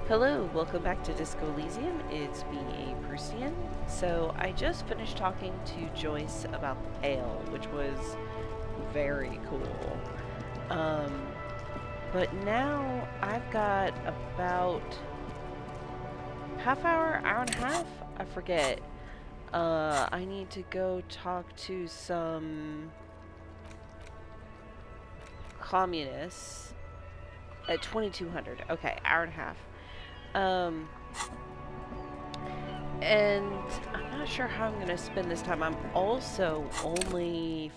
Hello, welcome back to Disco Elysium. It's me, aproustian. So I just finished talking to Joyce about the Pale, which was very cool. Um, but now I've got about hour and a half? I forget. I need to go talk to some communists at 2200. Okay, hour and a half. Um, and I'm not sure how I'm going to spend this time. I'm also only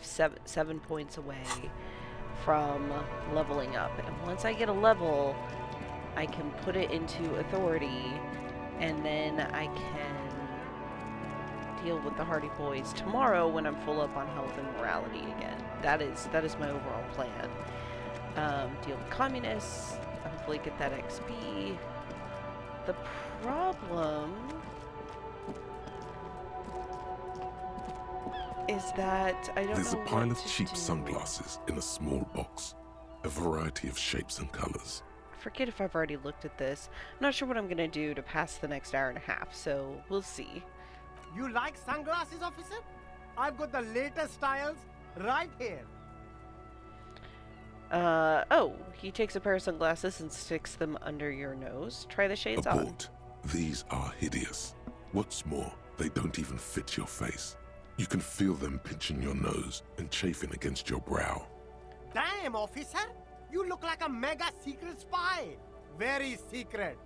7 points away from leveling up. And once I get a level, I can put it into authority, and then I can deal with the Hardy Boys tomorrow when I'm full up on health and morality again. That is my overall plan. Deal with communists, hopefully get that XP. The problem is that I don't There's know a pile what of to cheap do. sunglasses in a small box, a variety of shapes and colors. I forget if I've already looked at this. I'm not sure what I'm going to do to pass the next hour and a half, so we'll see. You like sunglasses, officer? I've got the latest styles right here. Oh, he takes a pair of sunglasses and sticks them under your nose. Try the shades on. Abort. These are hideous. What's more, they don't even fit your face. You can feel them pinching your nose and chafing against your brow. Damn, officer! You look like a mega secret spy. Very secret.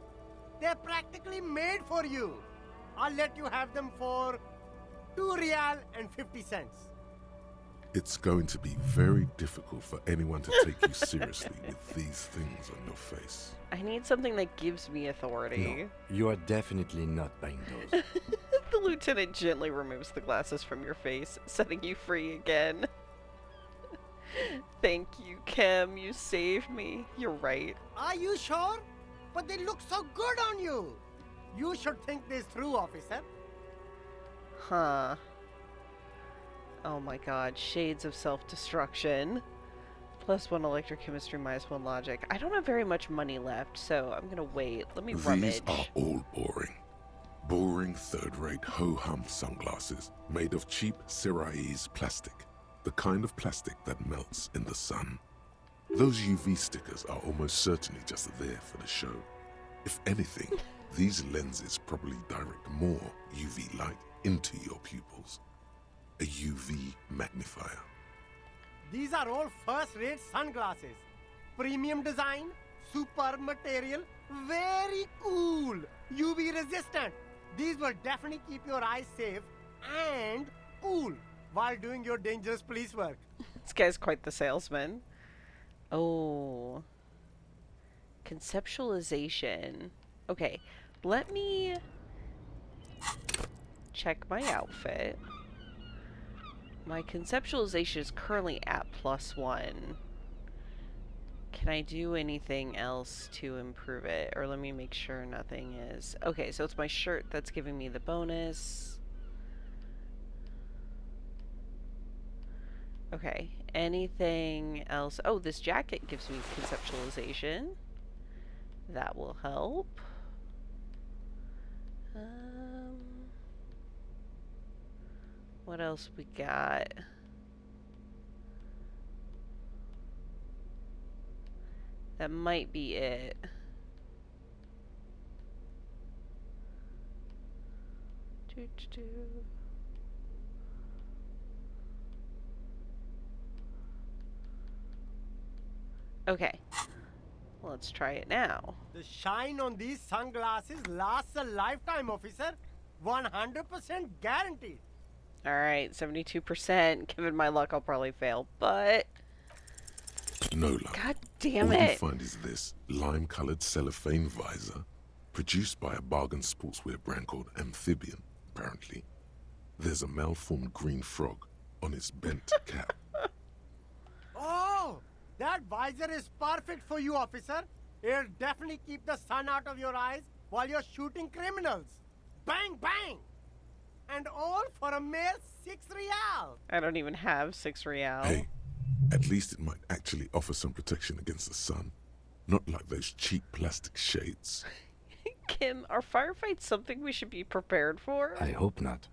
They're practically made for you. I'll let you have them for 2 real and 50 cents. It's going to be very difficult for anyone to take you seriously with these things on your face. I need something that gives me authority. No, you are definitely not buying those. The lieutenant gently removes the glasses from your face, setting you free again. Thank you, Kim. You saved me. You're right. Are you sure? But they look so good on you. You should think this through, officer. Huh. Oh my god. Shades of self-destruction. +1 electrochemistry, -1 logic. I don't have very much money left, so I'm gonna wait. Let me rummage. These are all boring. Boring third-rate ho-hum sunglasses made of cheap Syrahese plastic. The kind of plastic that melts in the sun. Those UV stickers are almost certainly just there for the show. If anything, these lenses probably direct more UV light into your pupils. A UV magnifier. These are all first-rate sunglasses. Premium design, super material, very cool, UV resistant. These will definitely keep your eyes safe and cool while doing your dangerous police work. This guy's quite the salesman. Oh. Conceptualization. Okay, let me check my outfit. My conceptualization is currently at +1. Can I do anything else to improve it? Or let me make sure nothing is. Okay, so it's my shirt that's giving me the bonus. Okay, anything else? Oh, this jacket gives me conceptualization. That will help. What else we got? That might be it. Okay, let's try it now. The shine on these sunglasses lasts a lifetime, officer. 100% guaranteed. Alright, 72%. Given my luck, I'll probably fail, but... No luck. God damn All you it! find is this lime-colored cellophane visor, produced by a bargain sportswear brand called Amphibian, apparently. There's a malformed green frog on its bent cap. Oh, that visor is perfect for you, officer. It'll definitely keep the sun out of your eyes while you're shooting criminals. Bang, bang! And all for a mere 6 real. I don't even have 6 real. Hey, at least it might actually offer some protection against the sun. Not like those cheap plastic shades. Kim, are firefights something we should be prepared for? I hope not.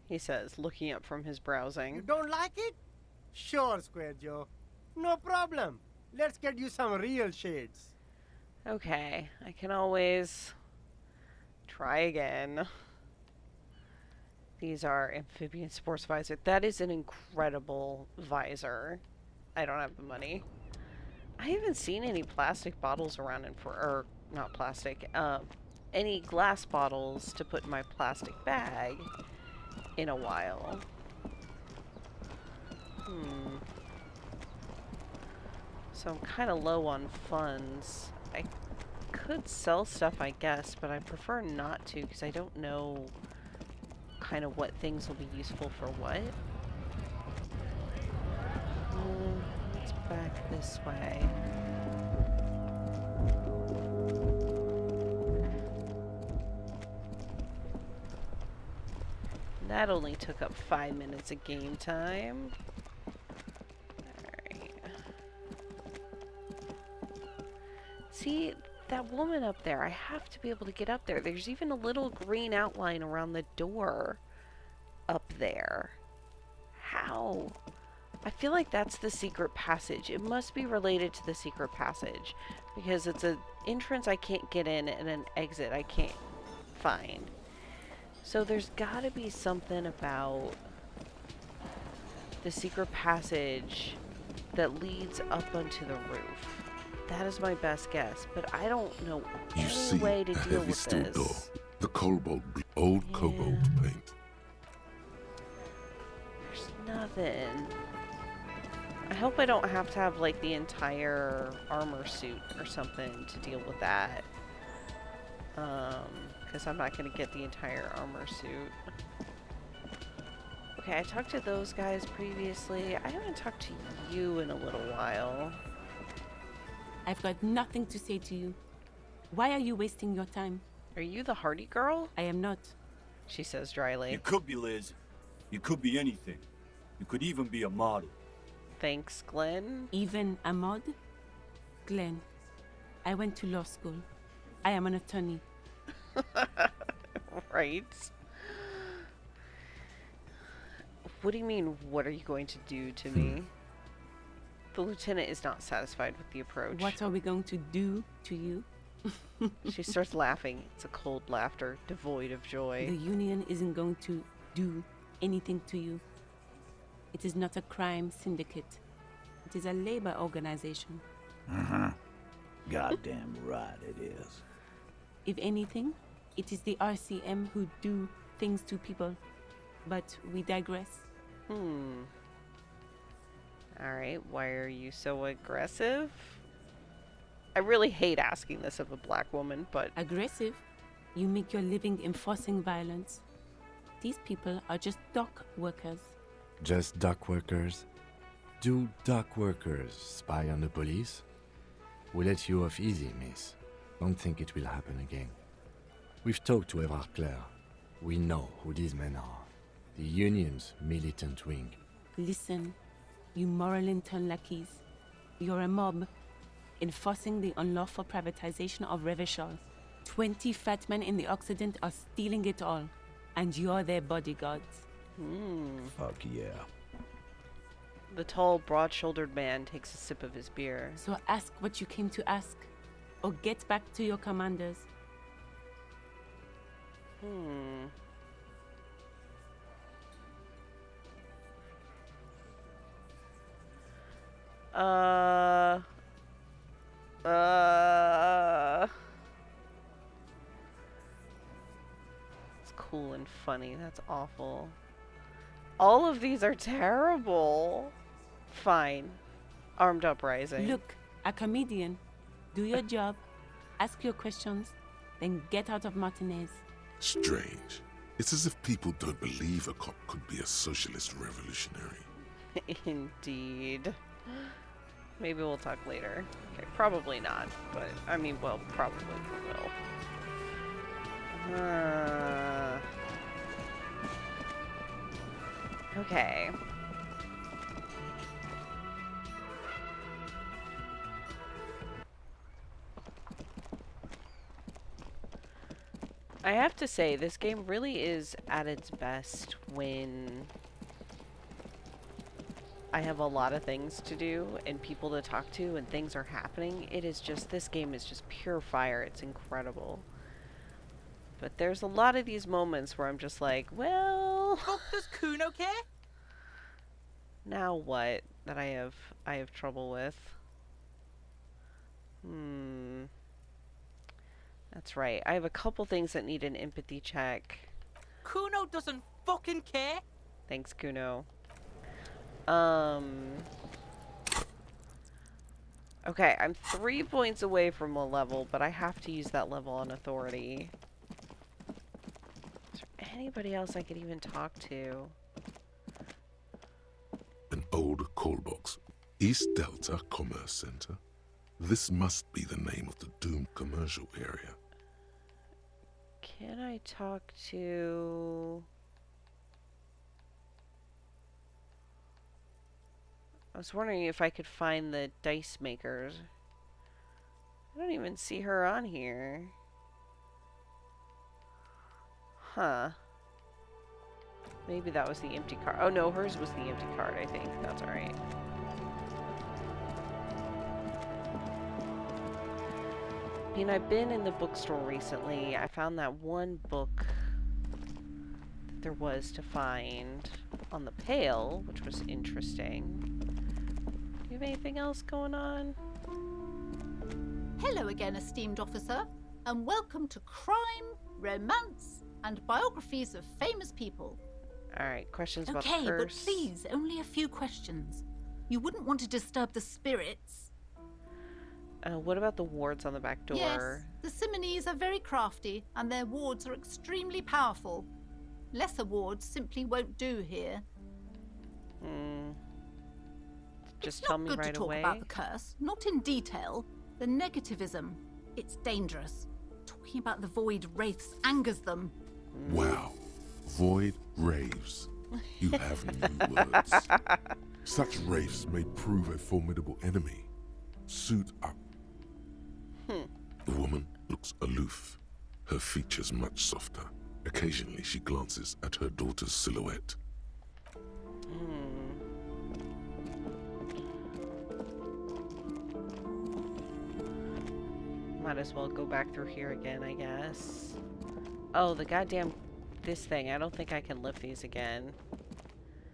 He says, looking up from his You browsing. don't like it? Sure, Square Joe. No problem. Let's get you some real shades. Okay, I can always try again. These are amphibian sports visor. That is an incredible visor. I don't have the money. I haven't seen any plastic bottles around or not plastic, any glass bottles to put in my plastic bag in a while. So I'm kind of low on funds. I could sell stuff, I guess, but I prefer not to because I don't know kind of what things will be useful for what. Let's back this way. That only took up 5 minutes of game time. Alright. See, that woman up there, I have to be able to get up there. There's even a little green outline around the door up there. How? I feel like that's the secret passage. It must be related to the secret passage because it's an entrance I can't get in and an exit I can't find. So there's gotta be something about the secret passage that leads up onto the roof. That is my best guess, but I don't know You any see way to a deal heavy with steel this. door. The old cobalt paint. There's nothing. I hope I don't have to have like the entire armor suit or something to deal with that. Because I'm not going to get the entire armor suit. Okay, I talked to those guys previously. I haven't talked to you in a little while. I've got nothing to say to you. Why are you wasting your time? Are you the Hardy girl? I am not. She says dryly. You could be Liz. You could be anything. You could even be a model. Thanks, Glenn. Even a mod? Glenn, I went to law school. I am an attorney. Right. What do you mean, what are you going to do to me? The lieutenant is not satisfied with the approach. What are we going to do to you? She starts laughing. It's a cold laughter, devoid of joy. The union isn't going to do anything to you. It is not a crime syndicate. It is a labor organization. Goddamn right it is. If anything, it is the RCM who do things to people. But we digress. Alright, why are you so aggressive? I really hate asking this of a black woman, but Aggressive? You make your living enforcing violence. These people are just dock workers. Just dock workers? Do dock workers spy on the police? We'll let you off easy, miss. Don't think it will happen again. We've talked to Evrard Claire. We know who these men are. The union's militant wing. Listen, you moral intern lackeys. You're a mob, enforcing the unlawful privatization of Revachol. 20 fat men in the Occident are stealing it all, and you're their bodyguards. Fuck yeah. the tall, broad-shouldered man takes a sip of his beer. So ask what you came to ask, or get back to your commanders. It's cool and funny. That's awful. All of these are terrible. Fine. Armed uprising. Look, a comedian. Do your job, ask your questions, then get out of Martinez. Strange. It's as if people don't believe a cop could be a socialist revolutionary. Indeed. Maybe we'll talk later. Okay, probably not, but I mean, well, probably we will. Okay. I have to say, this game really is at its best when I have a lot of things to do and people to talk to and things are happening. It is just, this game is just pure fire. It's incredible. But there's a lot of these moments where I'm just like, well, Fuck, does Kuno care? now what? That I have trouble with. That's right. I have a couple things that need an empathy check. Kuno doesn't fucking care. Thanks, Kuno. Okay, I'm 3 points away from a level, but I have to use that level on authority. Is there anybody else I could even talk to? An old call box. East Delta Commerce Center. This must be the name of the doomed commercial area. Can I talk to... I was wondering if I could find the dice makers. I don't even see her on here. Huh. Maybe that was the empty card. Oh no, hers was the empty card, I think. That's alright. I mean, I've been in the bookstore recently. I found that one book that there was to find on the Pale, which was interesting. Do you have anything else going on? Hello again, esteemed officer, and welcome to Crime, Romance, and Biographies of Famous People. Alright, questions about the Okay, but purse? please, only a few questions. You wouldn't want to disturb the spirits. What about the wards on the back door? Yes, the Simonees are very crafty, and their wards are extremely powerful. Lesser wards simply won't do here. Just It's tell not me good right to talk away. about the curse, not in detail. The negativism, it's dangerous. Talking about the void wraiths angers them. Wow. Void raves. You have new words. Such wraiths may prove a formidable enemy. Suit up. The woman looks aloof, her features much softer. Occasionally she glances at her daughter's silhouette. Might as well go back through here again, I guess. Oh, the goddamn... this thing. I don't think I can lift these again.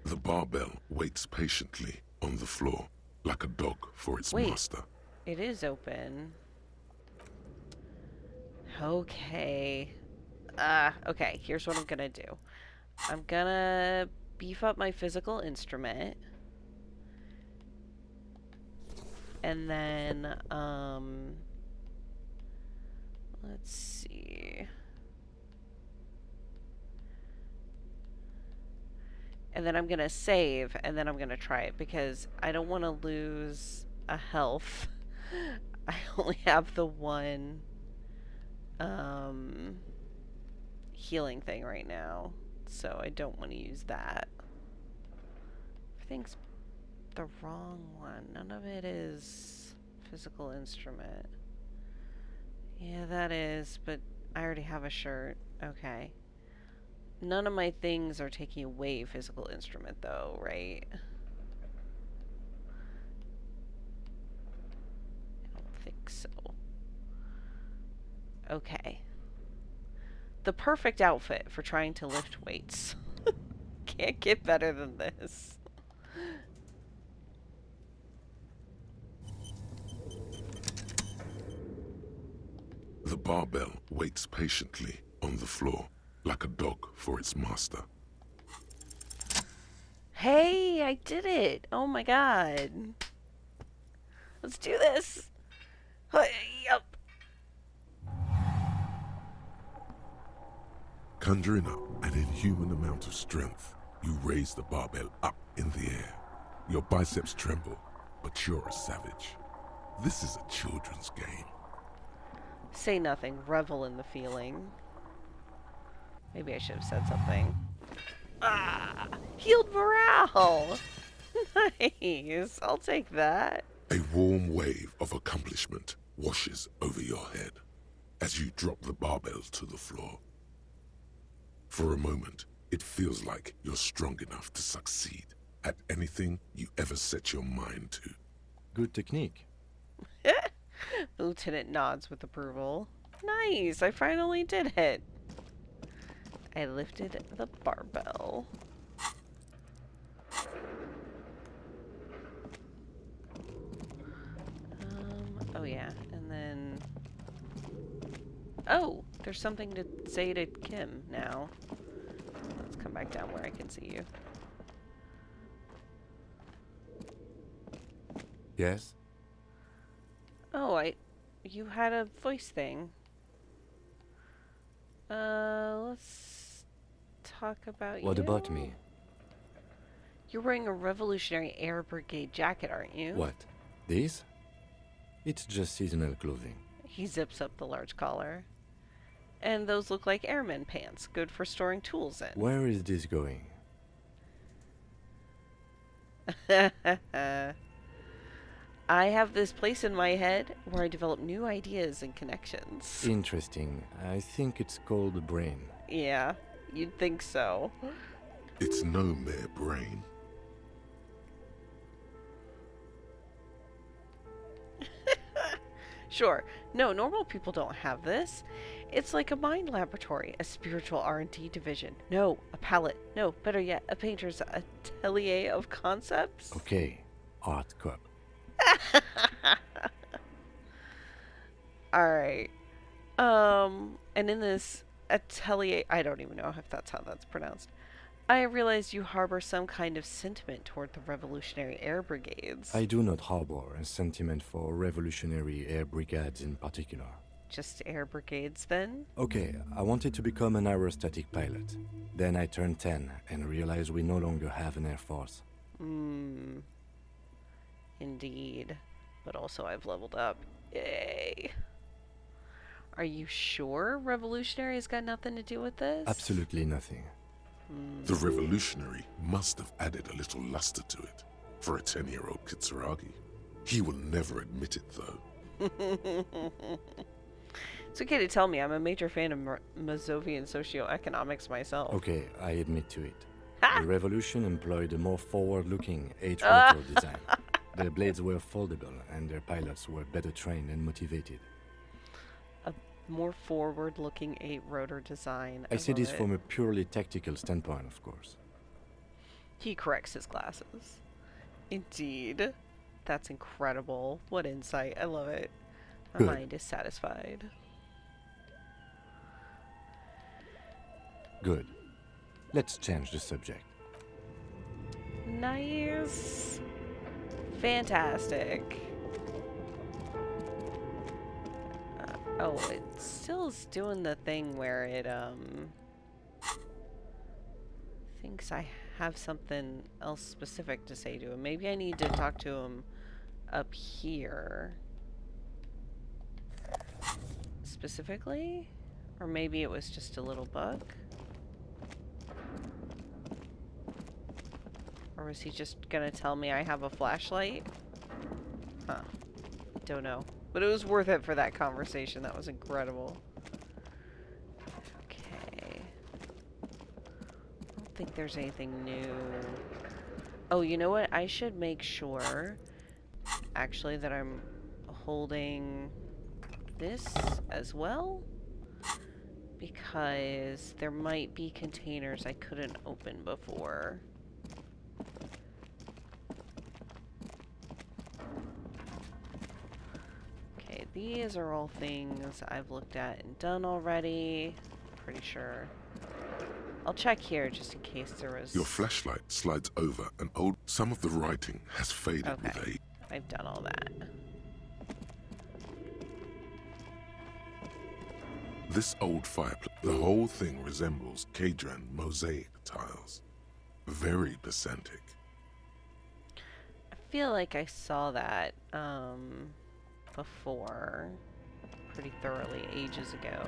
The barbell waits patiently on the floor, like a dog for its Wait. master. It is open. Okay. Okay, here's what I'm gonna do. I'm gonna beef up my physical instrument. And then, let's see. And then I'm gonna save, and then I'm gonna try it, because I don't want to lose a health. I only have the one, healing thing right now, so I don't want to use that. Everything's the wrong one. None of it is physical instrument. Yeah, that is, but I already have a shirt. Okay. None of my things are taking away physical instrument, though, right? I don't think so. Okay. The perfect outfit for trying to lift weights. Can't get better than this. The barbell waits patiently on the floor, like a dog for its master. Hey, I did it! Oh my god. Let's do this! Yup. Conjuring up an inhuman amount of strength, you raise the barbell up in the air. Your biceps tremble, but you're a savage. This is a children's game. Say nothing. Revel in the feeling. Maybe I should have said something. Ah! Healed morale! Nice! I'll take that. A warm wave of accomplishment washes over your head. As you drop the barbell to the floor, For a moment, it feels like you're strong enough to succeed at anything you ever set your mind to. Good technique. The lieutenant nods with approval. Nice, I finally did it. I lifted the barbell. Oh yeah, and then... Oh, there's something to say to Kim now. Let's come back down where I can see you. Yes? Oh, you had a voice thing. Let's talk about you. What about me? You're wearing a Revolutionary Air Brigade jacket, aren't you? What? This? It's just seasonal clothing. He zips up the large collar. And those look like airman pants, good for storing tools in. Where is this going? I have this place in my head where I develop new ideas and connections. Interesting. I think it's called the brain. Yeah, you'd think so. It's no mere brain. Sure. No, normal people don't have this. It's like a mind laboratory, a spiritual R&D division. No, a palette. No, better yet, a painter's atelier of concepts. Okay, art cup. Alright. And in this atelier, I don't even know if that's how that's pronounced. I realize you harbor some kind of sentiment toward the Revolutionary Air Brigades. I do not harbor a sentiment for Revolutionary Air Brigades in particular. Just air brigades, then? Okay, I wanted to become an aerostatic pilot. Then I turned 10 and realized we no longer have an air force. Indeed. But also I've leveled up. Yay. Are you sure Revolutionary's got nothing to do with this? Absolutely nothing. The Revolutionary must have added a little luster to it for a 10-year-old Kitsuragi. He will never admit it, though. It's okay to tell me. I'm a major fan of Mazovian socioeconomics myself. Okay, I admit to it. Ha! The Revolution employed a more forward-looking H-rotor design. Their blades were foldable, and their pilots were better trained and motivated. A more forward-looking 8-rotor design. I see love this it. from a purely tactical standpoint, of course. He corrects his glasses. Indeed. That's incredible. What insight. I love it. My Good. mind is satisfied. Good. Let's change the subject. Nice. Fantastic. Oh, it still is doing the thing where it, thinks I have something else specific to say to him. Maybe I need to talk to him up here. Specifically? Or maybe it was just a little bug? Or was he just gonna tell me I have a flashlight? Huh. Don't know. But it was worth it for that conversation. That was incredible. Okay. I don't think there's anything new. Oh, you know what? I should make sure, actually, that I'm holding this as well. Because there might be containers I couldn't open before. Okay, these are all things I've looked at and done already. Pretty sure. I'll check here just in case there was... Your flashlight slides over an old... Some of the writing has faded with Okay. age. I've done all that. This old fireplace, the whole thing resembles Kadran mosaic tiles. Very pesantic. I feel like I saw that before pretty thoroughly ages ago.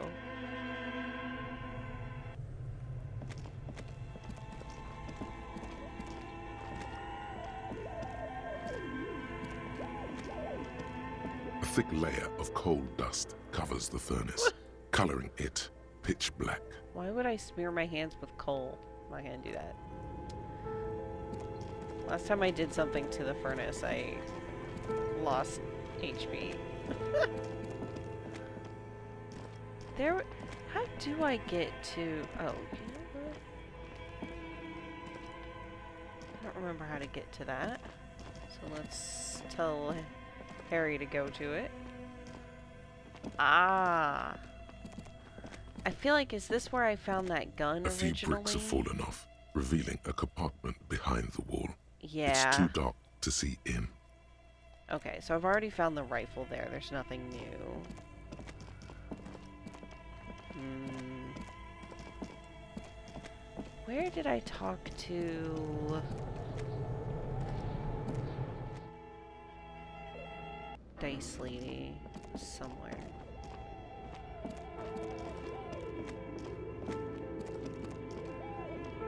A thick layer of coal dust covers the furnace, coloring it pitch black. Why would I smear my hands with coal? I'm not gonna do that. Last time I did something to the furnace, I lost HP. There... How do I get to... Oh, you know what? I don't remember how to get to that. So let's tell Harry to go to it. Ah! I feel like, is this where I found that gun originally? A few bricks have fallen off, revealing a compartment behind the wall. Yeah. It's too dark to see in. Okay, so I've already found the rifle there. There's nothing new. Where did I talk to... Dice Lady? Somewhere.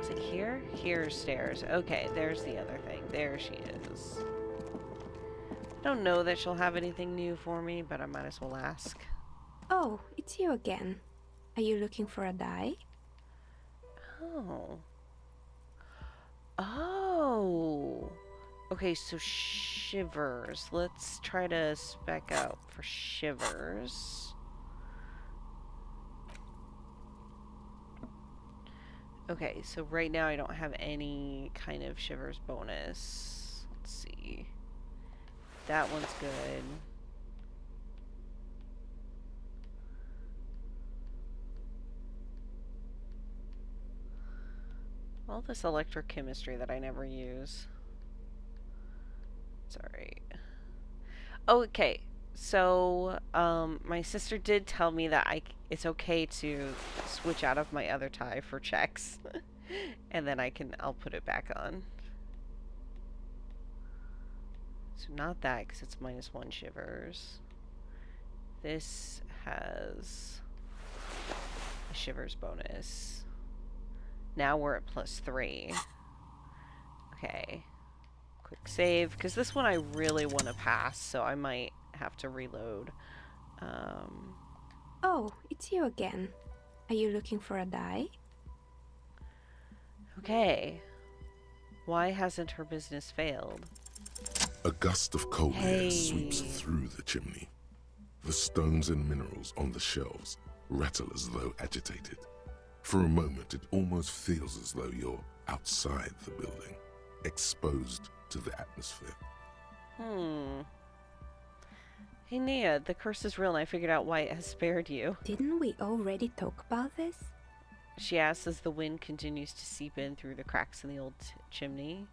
Is it here? Here's stairs. Okay, there's the other thing. There she is. I don't know that she'll have anything new for me, but I might as well ask. Oh, it's you again. Are you looking for a die? Oh. Oh. Okay, so Shivers. Let's try to spec out for Shivers. Okay, so right now I don't have any kind of Shivers bonus. Let's see. That one's good. All this electrochemistry that I never use. Sorry. Okay, so my sister did tell me that it's okay to switch out of my other tie for checks, and then I'll put it back on. So not that, because it's -1 Shivers. This has a Shivers bonus. Now we're at +3. Okay. Quick save, because this one I really want to pass, so I might have to reload. Oh, it's you again. Are you looking for a die? Okay. Why hasn't her business failed? A gust of cold air sweeps through the chimney. The stones and minerals on the shelves rattle as though agitated. For a moment, it almost feels as though you're outside the building, exposed to the atmosphere. Hey Nia, the curse is real and I figured out why it has spared you. Didn't we already talk about this? She asks as the wind continues to seep in through the cracks in the old chimney.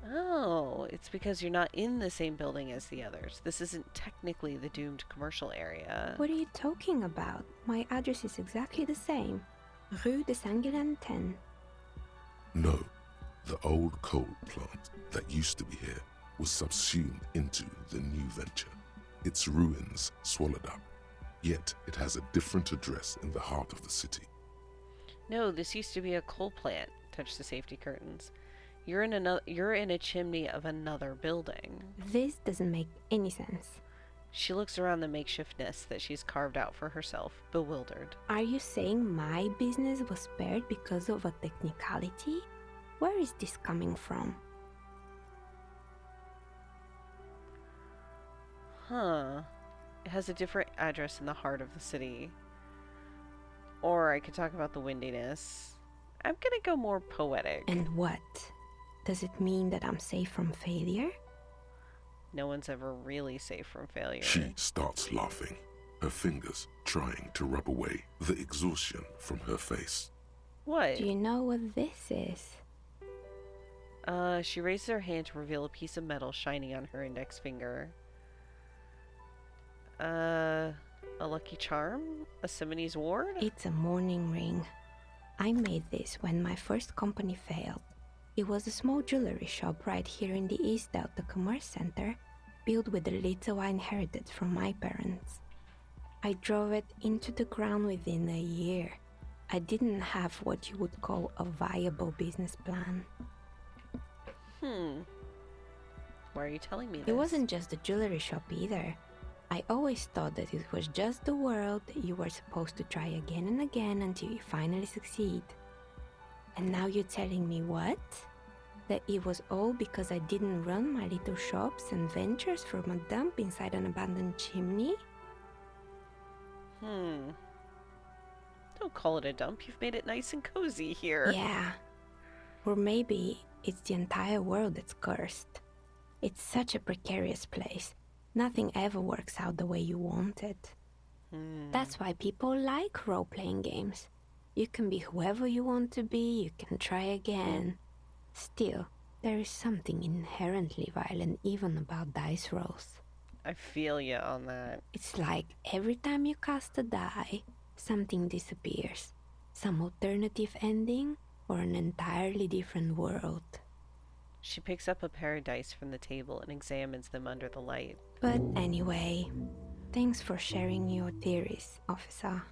Oh, it's because you're not in the same building as the others. This isn't technically the doomed commercial area. What are you talking about? My address is exactly the same. Rue de Saint-Guilain 10. No, the old coal plant that used to be here was subsumed into the new venture. Its ruins swallowed up. Yet it has a different address in the heart of the city. No, this used to be a coal plant. Touch the safety curtains. You're in a chimney of another building. This doesn't make any sense. She looks around the makeshift nest that she's carved out for herself, bewildered. Are you saying my business was spared because of a technicality? Where is this coming from? Huh. It has a different address in the heart of the city. Or I could talk about the windiness. I'm gonna go more poetic. And what? Does it mean that I'm safe from failure? No one's ever really safe from failure. She starts laughing, her fingers trying to rub away the exhaustion from her face. What? Do you know what this is? She raises her hand to reveal a piece of metal shining on her index finger. A lucky charm? A Simone's ward? It's a mourning ring. I made this when my first company failed. It was a small jewelry shop right here in the East Delta Commerce Center, built with the little I inherited from my parents. I drove it into the ground within a year. I didn't have what you would call a viable business plan. Why are you telling me this? It wasn't just a jewelry shop either. I always thought that it was just the world that you were supposed to try again and again until you finally succeed. And now you're telling me what? That it was all because I didn't run my little shops and ventures from a dump inside an abandoned chimney? Don't call it a dump. You've made it nice and cozy here. Yeah. Or maybe it's the entire world that's cursed. It's such a precarious place. Nothing ever works out the way you want it. That's why people like role-playing games. You can be whoever you want to be, you can try again. Still, there is something inherently violent even about dice rolls. I feel you on that. It's like every time you cast a die, something disappears. Some alternative ending, or an entirely different world. She picks up a pair of dice from the table and examines them under the light. But anyway, thanks for sharing your theories, officer.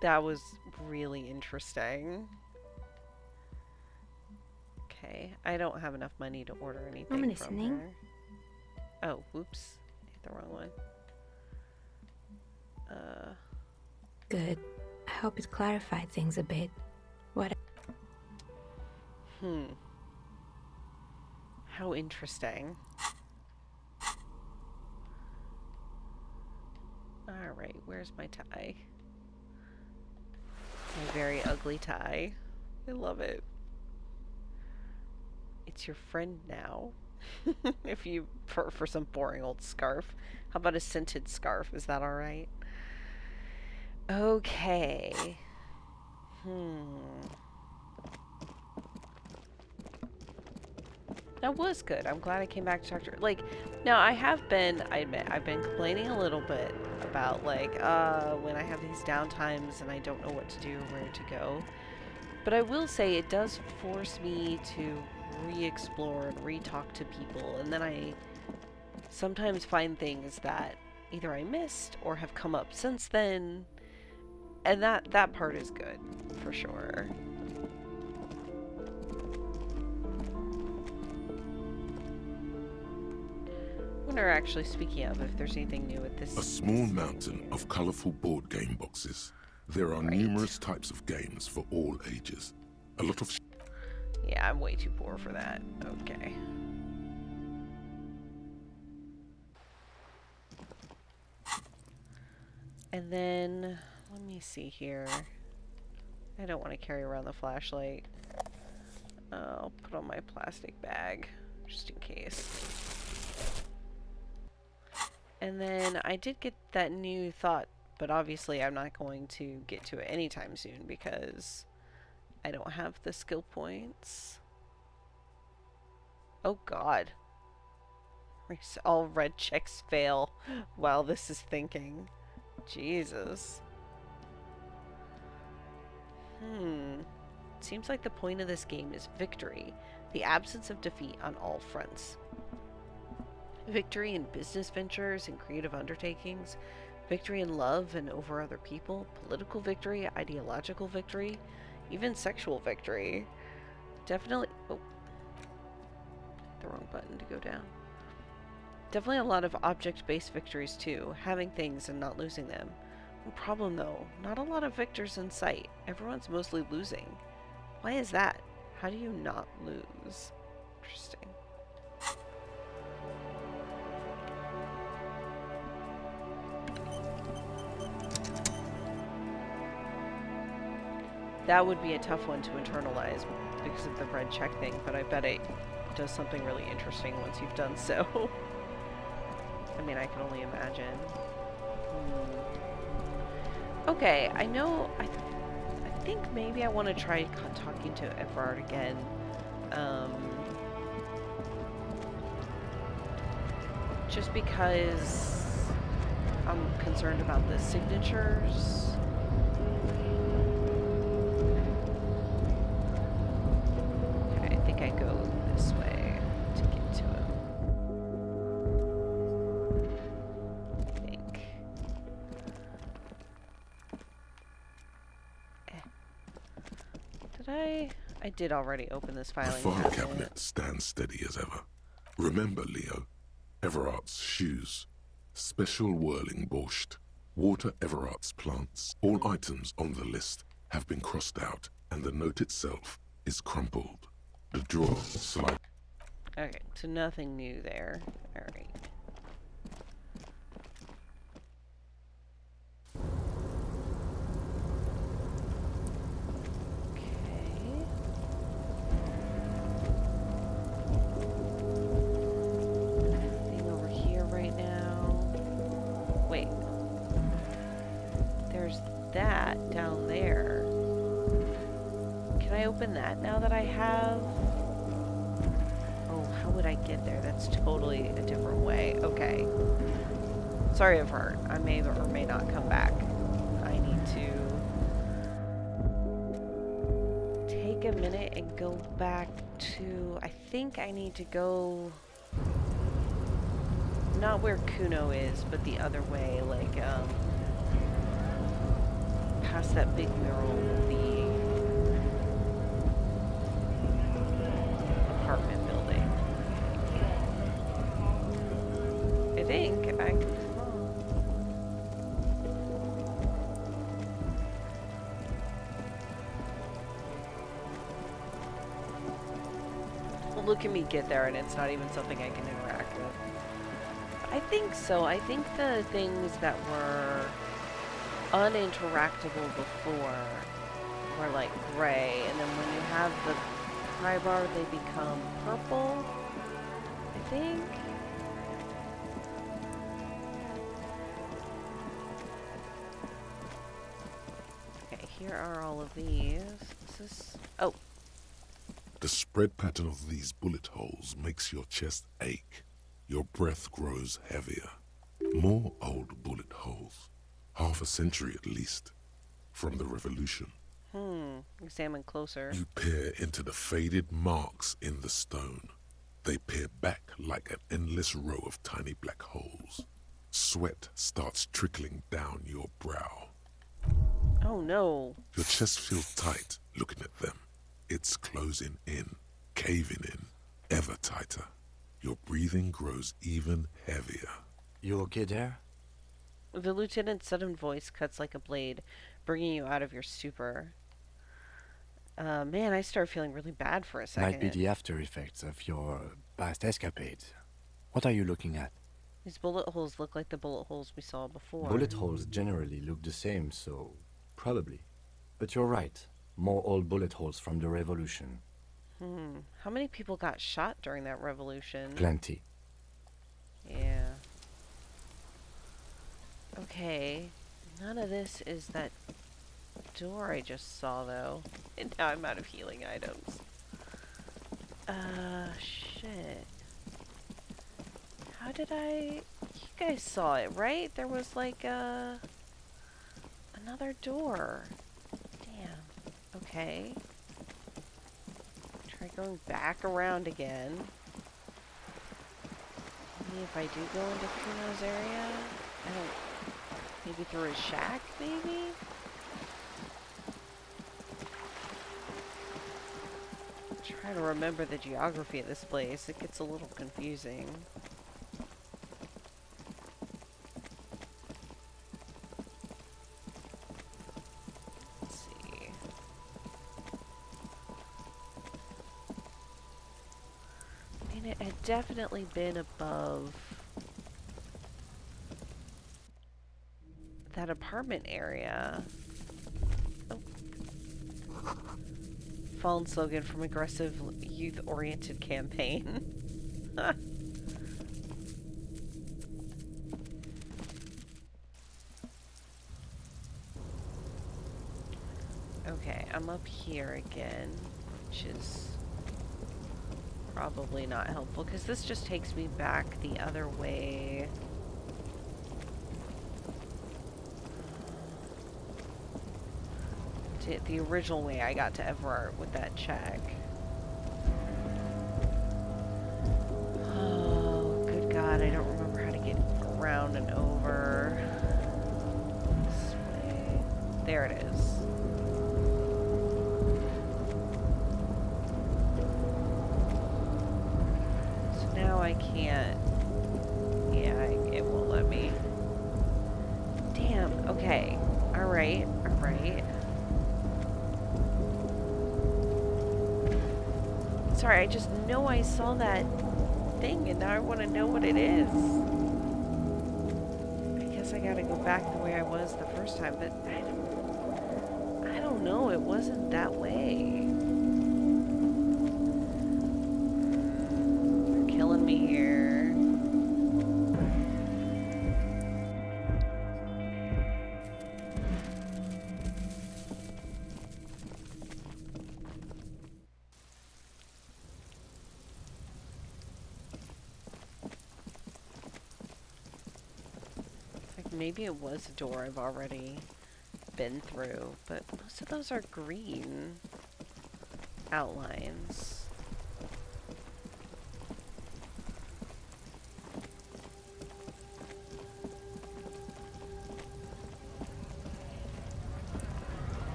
That was really interesting. Okay, I don't have enough money to order anything I'm from listening. her. Oh, whoops. I hit the wrong one. Good. I hope it clarified things a bit. What? How interesting. Alright, where's my tie? My very ugly tie. I love it. It's your friend now. If you, for some boring old scarf. How about a scented scarf? Is that alright? Okay. That was good. I'm glad I came back to talk to her. Like, now I admit, I've been complaining a little bit about, like, when I have these downtimes and I don't know what to do or where to go. But I will say it does force me to re-explore and re-talk to people, and then I sometimes find things that either I missed or have come up since then, and that part is good, for sure. I wonder, actually, speaking of, if there's anything new with this. A small mountain of colorful board game boxes. There are numerous types of games for all ages. A lot of Yeah, I'm way too poor for that. Okay. And then, let me see here. I don't want to carry around the flashlight. I'll put on my plastic bag, just in case. And then I did get that new thought, but obviously I'm not going to get to it anytime soon because I don't have the skill points. Oh god. All red checks fail while this is thinking. Jesus. Seems like the point of this game is victory, the absence of defeat on all fronts. Victory in business ventures and creative undertakings, victory in love and over other people, political victory, ideological victory, even sexual victory. Definitely. Oh. The wrong button to go down. Definitely a lot of object-based victories too, having things and not losing them. One problem though, not a lot of victors in sight. Everyone's mostly losing. Why is that? How do you not lose? Interesting. That would be a tough one to internalize because of the red check thing, but I bet it does something really interesting once you've done so. I mean, I can only imagine. Okay, I know, I think maybe I want to try talking to Everard again. Just because I'm concerned about the signatures. Okay, I think I go this way to get to him. I think. Did I did already open this The filing file cabinet. cabinet stands steady as ever. Remember, Leo, Everart's shoes, special whirling borscht, water Everart's plants. All items on the list have been crossed out, and the note itself is crumpled. The drawer slide. Okay, so nothing new there. Alright. That down there. Can I open that now that I have? Oh, how would I get there? That's totally a different way. Okay. Sorry, Everard. I may or may not come back. I need to take a minute and go back to... I think I need to go... Not where Kuno is, but the other way, like, past that big mural with the apartment building. I think, if I can come Well, look at me get there and it's not even something I can interact with. I think so. I think the things that were uninteractable before were like gray, and then when you have the pry bar they become purple, I think. Okay, here are all of these. This is... oh. The spread pattern of these bullet holes makes your chest ache. Your breath grows heavier. More old bullet holes. Half a century at least, from the revolution. Examine closer. You peer into the faded marks in the stone. They peer back like an endless row of tiny black holes. Sweat starts trickling down your brow. Oh no. Your chest feels tight looking at them. It's closing in, caving in, ever tighter. Your breathing grows even heavier. You okay there? The lieutenant's sudden voice cuts like a blade, bringing you out of your stupor. Man, I started feeling really bad for a second. Might be the after effects of your past escapades. What are you looking at? These bullet holes look like the bullet holes we saw before. Bullet holes generally look the same, so probably. But you're right. More old bullet holes from the revolution. How many people got shot during that revolution? Plenty. Yeah. Okay. None of this is that door I just saw, though. And now I'm out of healing items. Shit. How did I... You guys saw it, right? There was like another door. Damn. Okay. Try going back around again. Maybe if I do go into Kuno's area, I don't... Maybe through his shack, maybe? Try to remember the geography of this place. It gets a little confusing. Let's see. I mean, it had definitely been above that apartment area. Oh. Fallen slogan from aggressive youth-oriented campaign. Okay, I'm up here again, which is probably not helpful because this just takes me back the other way. The original way I got to Everard with that check. Oh, good God, I don't remember how to get around and over. This way. There it is. So now I I can't. Yeah, it won't let me. Damn, okay. Alright, alright. Sorry, I just know I saw that thing and now I want to know what it is. I guess I gotta go back the way I was the first time, but I don't know, it wasn't that way. They're killing me here. Maybe it was a door I've already been through, but most of those are green outlines.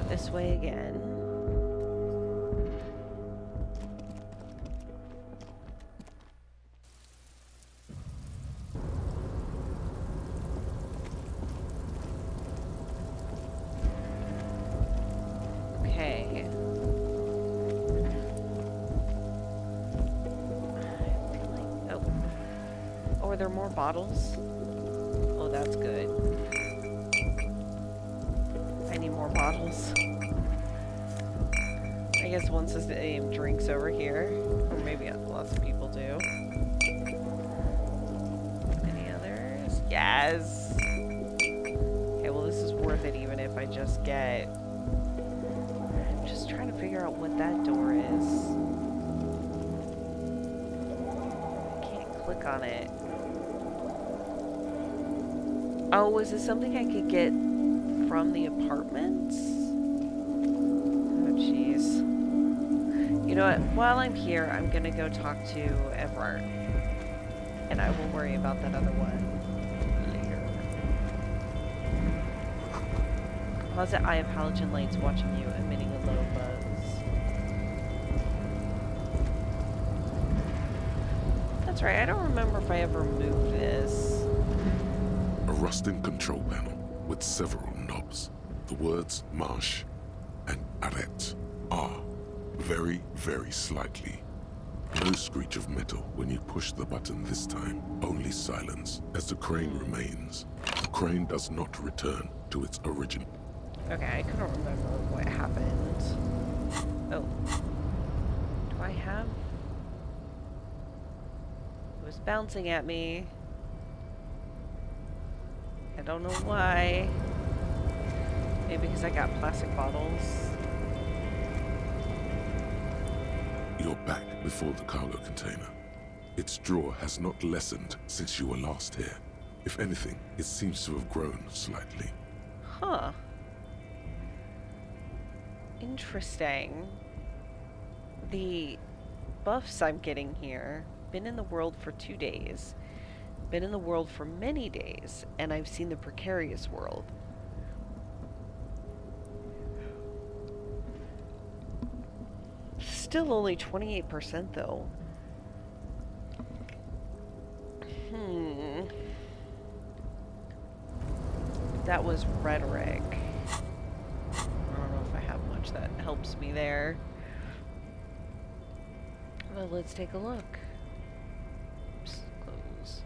This way again. Okay. Oh, are there more bottles? Oh, that's good. I need more bottles. I guess once this game drinks over here, or maybe lots of people do. Any others? Yes! Okay, well this is worth it even if I just get... I'm just trying to figure out what that door is. I can't click on it. Oh, was it something I could get from the apartments? Oh, jeez. You know what? While I'm here, I'm gonna go talk to Everard. And I will worry about that other one later. Composite eye of halogen lights watching you, emitting a low buzz. That's right, I don't remember if I ever moved this. A rusting control panel with several knobs. The words marche and arrête are very, very slightly. No screech of metal when you push the button this time, only silence as the crane remains. The crane does not return to its origin. Okay, I couldn't remember what happened. Oh. Do I have... It was bouncing at me. I don't know why. Maybe because I got plastic bottles. You're back before the cargo container. Its drawer has not lessened since you were last here. If anything, it seems to have grown slightly. Huh. Interesting. The buffs I'm getting here. Been in the world for 2 days. Been in the world for many days. And I've seen the precarious world. Still only 28% though. That was rhetoric. I don't know if I have much that helps me there. Well, let's take a look. Oops, close.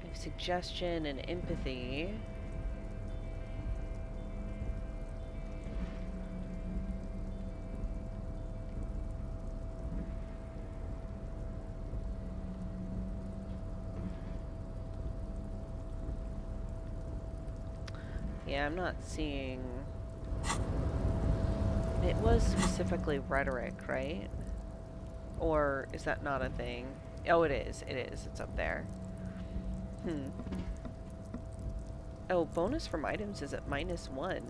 I have suggestion and empathy. Yeah, I'm not seeing... It was specifically rhetoric, right? Or is that not a thing? Oh, it is. It is. It's up there. Oh, bonus from items is at -1.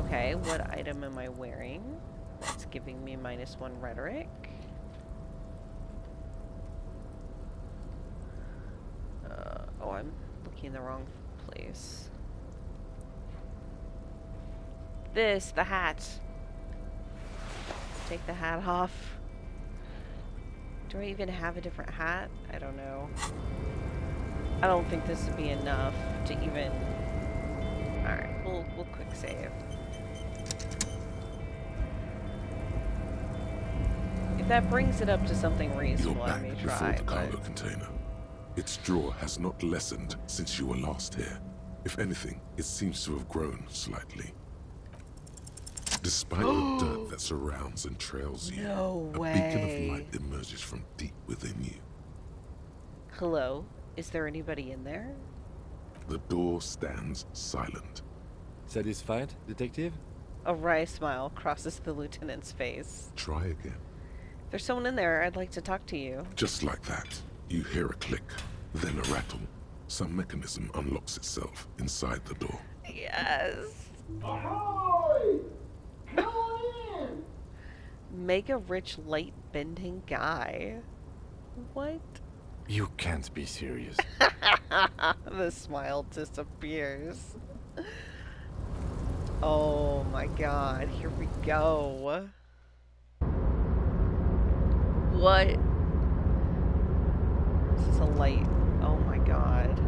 Okay, what item am I wearing? That's giving me -1 rhetoric. Oh, I'm looking in the wrong place. The hat. Take the hat off. Do I even have a different hat? I don't know. I don't think this would be enough to even... Alright, we'll quick save. If that brings it up to something reasonable, You're I back may before try, the cargo but... container. Its draw has not lessened since you were last here. If anything, it seems to have grown slightly. Despite the dirt that surrounds and trails you, No a way. beacon of light emerges from deep within you. Hello? Is there anybody in there? The door stands silent. Satisfied, detective? A wry smile crosses the lieutenant's face. Try again. If there's someone in there, I'd like to talk to you. Just like that, you hear a click, then a rattle. Some mechanism unlocks itself inside the door. Yes. Ahoy! Go in! Mega rich light bending guy. What? You can't be serious. The smile disappears. Oh my god, here we go. What? This is a light. Oh my god.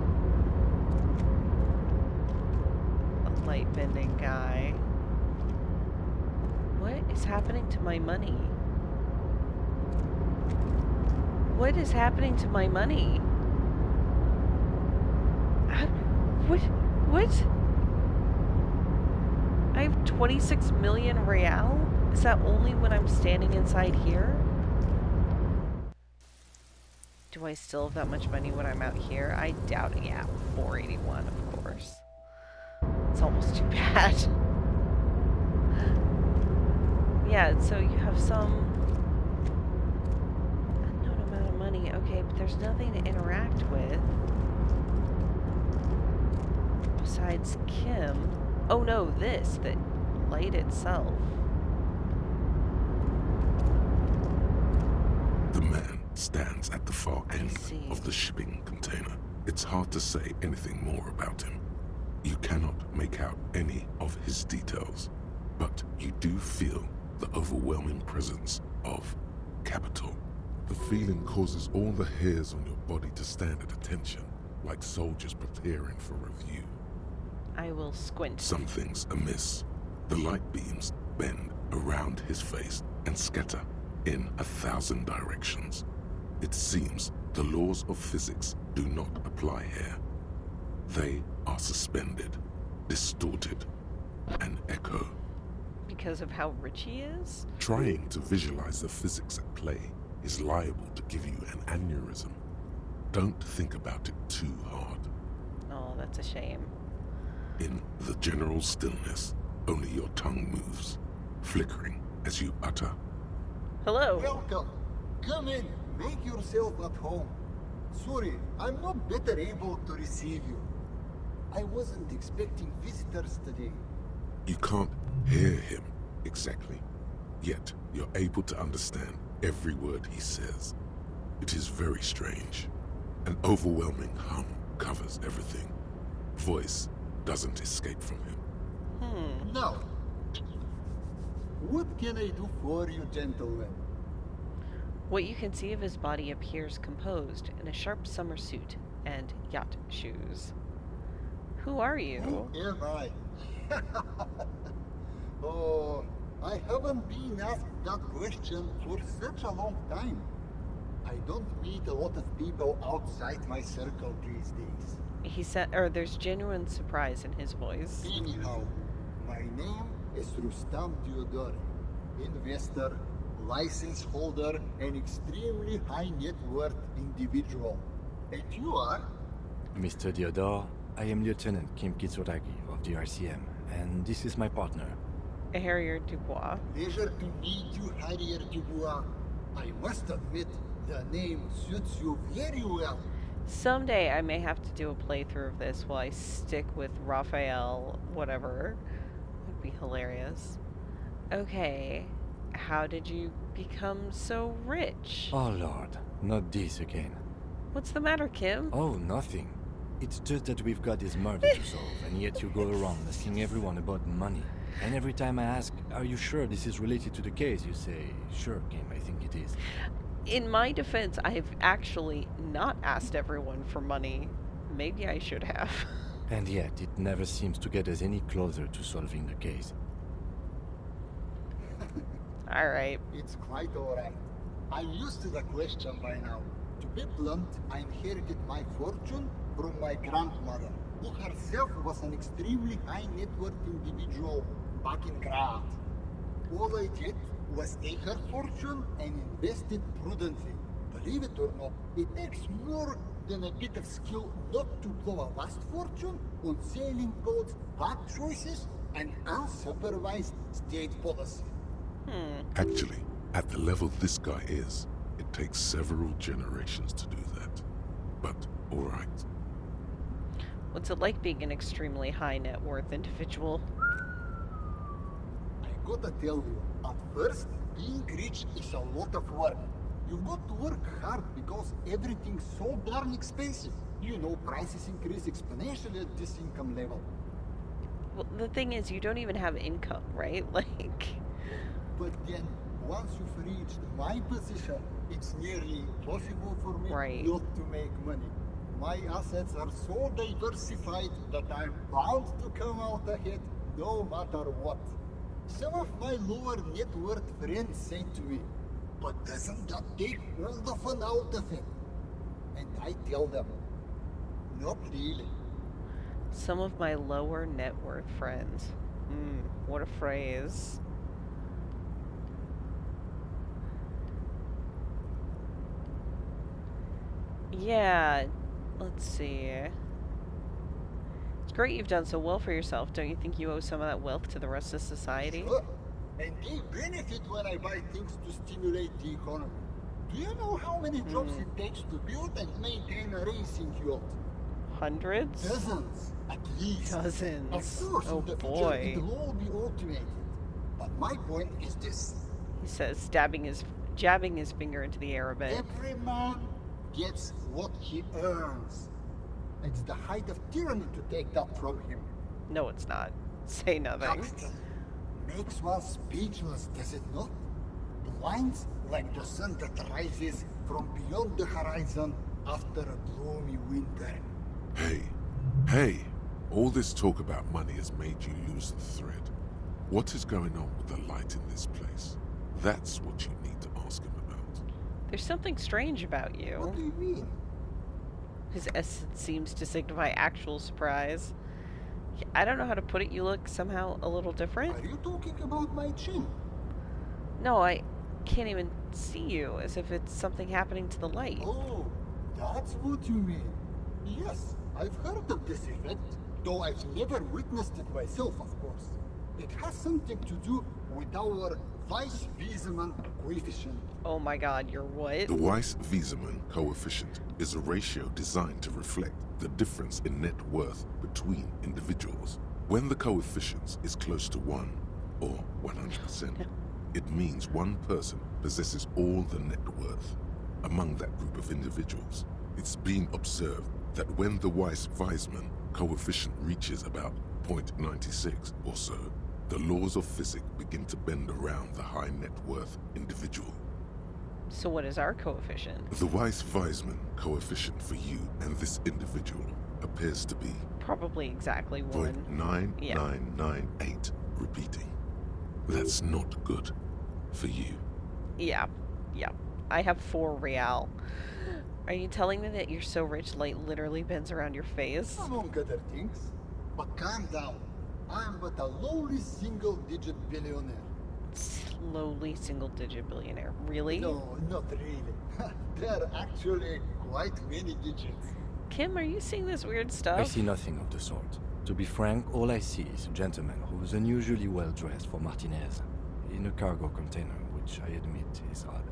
A light bending guy. What is happening to my money? What is happening to my money? What? I have 26 million real? Is that only when I'm standing inside here? Do I still have that much money when I'm out here? I doubt it. Yeah, 481, of course. It's almost too bad. Yeah, so you have some unknown amount of money. Okay, but there's nothing to interact with besides Kim. Oh no, the light itself. The man stands at the far I end see. of the shipping container. It's hard to say anything more about him. You cannot make out any of his details, but you do feel the overwhelming presence of capital. The feeling causes all the hairs on your body to stand at attention, like soldiers preparing for review. I will squint. Something's amiss. The light beams bend around his face and scatter in 1,000 directions. It seems the laws of physics do not apply here. They are suspended, distorted, and echo. Because of how rich he is? Trying to visualize the physics at play is liable to give you an aneurysm. Don't think about it too hard. Oh, that's a shame. In the general stillness, only your tongue moves, flickering as you utter. Hello. Welcome. Come in. Make yourself at home. Sorry, I'm not better able to receive you. I wasn't expecting visitors today. You can't hear him exactly, yet you're able to understand every word he says. It is very strange. An overwhelming hum covers everything. Voice doesn't escape from him. Now, what can I do for you, gentlemen? What you can see of his body appears composed in a sharp summer suit and yacht shoes. Who are you? Who am I? Oh, I haven't been asked that question for such a long time. I don't meet a lot of people outside my circle these days. He said, or there's genuine surprise in his voice. Anyhow, my name is Rustam Diodore, investor, license holder, and extremely high net worth individual. And you are? Mr. Diodore, I am Lieutenant Kim Kitsuragi of the RCM, and this is my partner. Harrier Dubois. Pleasure to meet you, Harrier Dubois. I must admit, the name suits you very well. Someday I may have to do a playthrough of this while I stick with Raphael, whatever. Would be hilarious. Okay. how did you become so rich? Oh lord, not this again. What's the matter, Kim? Oh, nothing. It's just that we've got this murder to solve, and yet you go around asking everyone about money. And every time I ask, are you sure this is related to the case, you say, sure, Kim, I think it is. In my defense, I have actually not asked everyone for money. Maybe I should have. And yet, it never seems to get us any closer to solving the case. Alright. It's quite alright. I'm used to the question by now. To be blunt, I inherited my fortune from my grandmother, who herself was an extremely high net worth individual back in Graz. All I did was take her fortune and invest it prudently. Believe it or not, it takes more than a bit of skill not to blow a vast fortune on sailing boats, bad choices, and unsupervised state policy. Actually, at the level this guy is, it takes several generations to do that. But, alright. What's it like being an extremely high net worth individual? I gotta tell you, at first, being rich is a lot of work. You've got to work hard because everything's so darn expensive. You know, prices increase exponentially at this income level. Well, the thing is, you don't even have income, right? Like... But then, once you've reached my position, it's nearly impossible for me not to make money. My assets are so diversified that I'm bound to come out ahead no matter what. Some of my lower net worth friends say to me, but doesn't that take all the fun out of it? And I tell them, not really. Some of my lower net worth friends. What a phrase. Yeah, let's see. It's great you've done so well for yourself. Don't you think you owe some of that wealth to the rest of society? Sure. And they benefit when I buy things to stimulate the economy. Do you know how many jobs it takes to build and maintain a racing yacht? Hundreds? Dozens, at least. Dozens. Of course, Oh in the future boy. it will all be automated. But my point is this. He says, jabbing his finger into the air a bit. Every man gets what he earns. It's the height of tyranny to take that from him. No, it's not. Say nothing. Capital makes one speechless, does it not? Blinds like the sun that rises from beyond the horizon after a gloomy winter. Hey, all this talk about money has made you lose the thread. What is going on with the light in this place? That's what you need to ask him about. There's something strange about What you. do you mean? His essence seems to signify actual surprise. I don't know how to put it. You look somehow a little different. Are you talking about my chin? No, I can't even see you, as if it's something happening to the light. Oh, that's what you mean. Yes, I've heard of this effect, though I've never witnessed it myself, of course. It has something to do with our Weiss-Wiesemann coefficient. Oh my god, you're what? The Weiss-Wiesemann coefficient is a ratio designed to reflect the difference in net worth between individuals. When the coefficient is close to 1, or 100%, it means one person possesses all the net worth. Among that group of individuals, it's been observed that when the Weiss-Wiesemann coefficient reaches about 0.96 or so, the laws of physics begin to bend around the high net worth individual. So what is our coefficient? The Weiss-Wiesemann coefficient for you and this individual appears to be Probably exactly 1. 0.9998, repeating. That's not good for you. Yeah. I have 4 real. Are you telling me that you're so rich light literally bends around your face? Among other things. But calm down. I am but a lowly single-digit billionaire. Slowly single-digit billionaire. Really? No, not really. There are actually quite many digits. Kim, are you seeing this weird I stuff? see nothing of the sort. To be frank, all I see is a gentleman who's unusually well dressed for Martinez, in a cargo container, which I admit is odd.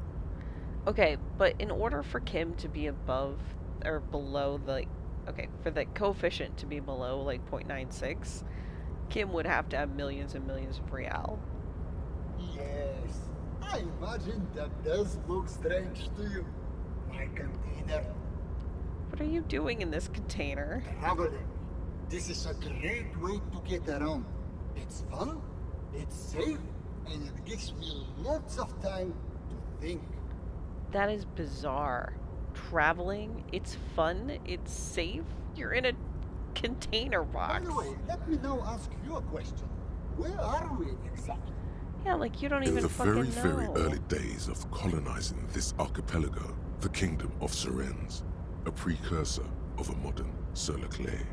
Okay, but in order for Kim to be above or below the... Okay, for the coefficient to be below like 0.96, Kim would have to have millions and millions of real. Yes, I imagine that does look strange to you. My container. What are you doing in this container? Traveling. This is a great way to get around. It's fun, it's safe, and it gives me lots of time to think. That is bizarre. Traveling, it's fun, it's safe. You're in a container box. By the way, let me now ask you a question. Where are we exactly? Yeah, like you don't In even the fucking know. very early days of colonizing this archipelago, the kingdom of Sirens, a precursor of a modern Sur-le-Clay,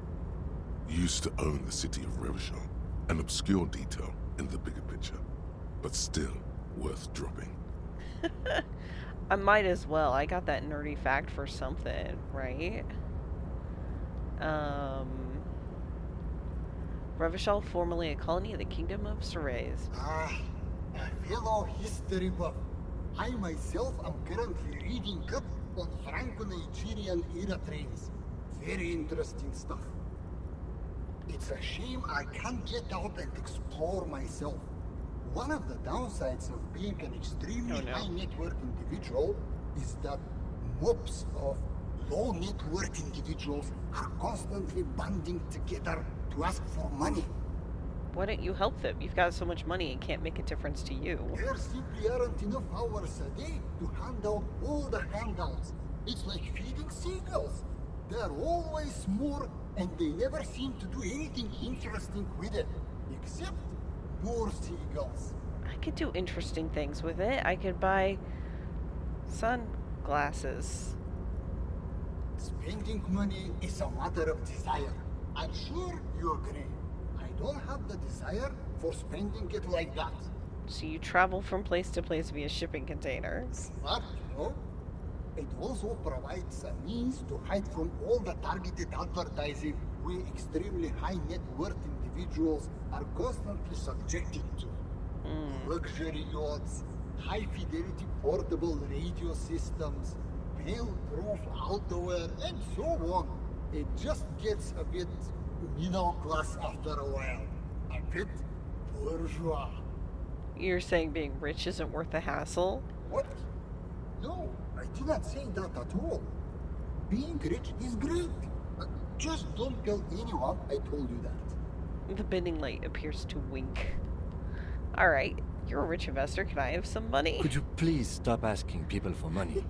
used to own the city of Revachol, an obscure detail in the bigger picture, but still worth dropping. I might as well. I got that nerdy fact for something, right? Revachol, formerly a colony of the kingdom of Sirens. Ah, a fellow history buff. I myself am currently reading up on Franco-Nigerian era trains. Very interesting stuff. It's a shame I can't get out and explore myself. One of the downsides of being an extremely high net worth individual is that mobs of low net worth individuals are constantly banding together to ask for money. Why don't you help them? You've got so much money it can't make a difference to you. There simply aren't enough hours a day to hand out all the handouts. It's like feeding seagulls. There are always more, and they never seem to do anything interesting with it, except more seagulls. I could do interesting things with it. I could buy sunglasses. Spending money is a matter of desire. I'm sure you agree. I don't have the desire for spending it like that. So you travel from place to place via shipping containers. Smart, you know? It also provides a means to hide from all the targeted advertising we extremely high net worth individuals are constantly subjected to. Luxury yachts, high fidelity portable radio systems, fail-proof outerwear, and so on. It just gets a bit middle class after a while. A bit bourgeois. You're saying being rich isn't worth the hassle? What? No, I did not say that at all. Being rich is great. Just don't tell anyone I told you that. The bending light appears to wink. Alright, you're a rich investor. Can I have some money? Could you please stop asking people for money?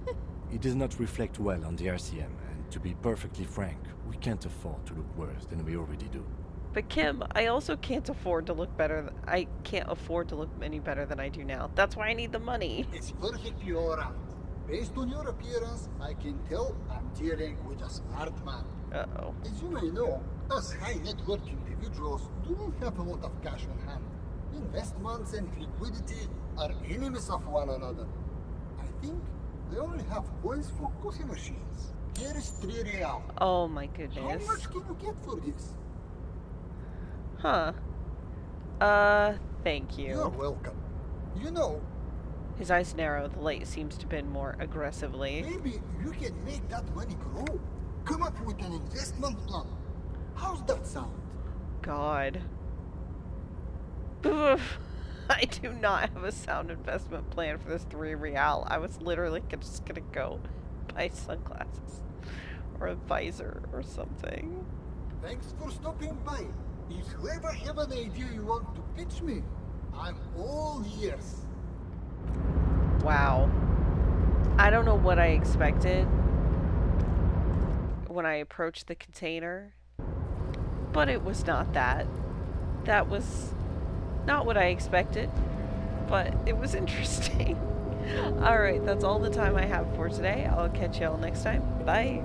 It does not reflect well on the RCM, and to be perfectly frank, we can't afford to look worse than we already do. But Kim, I also can't afford to look better. I can't afford to look any better than I do now. That's why I need the money. It's perfectly alright. Based on your appearance, I can tell I'm dealing with a smart man. Uh-oh. As you may know, us high net worth individuals do not have a lot of cash on hand. Investments and liquidity are enemies of one another. I think they only have coins for coffee machines. Here is 3 real. Oh my goodness. How much can you get for this? Huh. Thank you. You're welcome. You know, his eyes narrow. The light seems to bend more aggressively. maybe you can make that money grow. Come up with an investment plan. How's that sound? God. Oof. I do not have a sound investment plan for this 3 real. I was literally just gonna go buy sunglasses or a visor or something. Thanks for stopping by. If you ever have an idea you want to pitch me, I'm all ears. Wow. I don't know what I expected when I approached the container, but it was not that. That was not what I expected, but it was interesting. Alright, that's all the time I have for today. I'll catch y'all next time. Bye.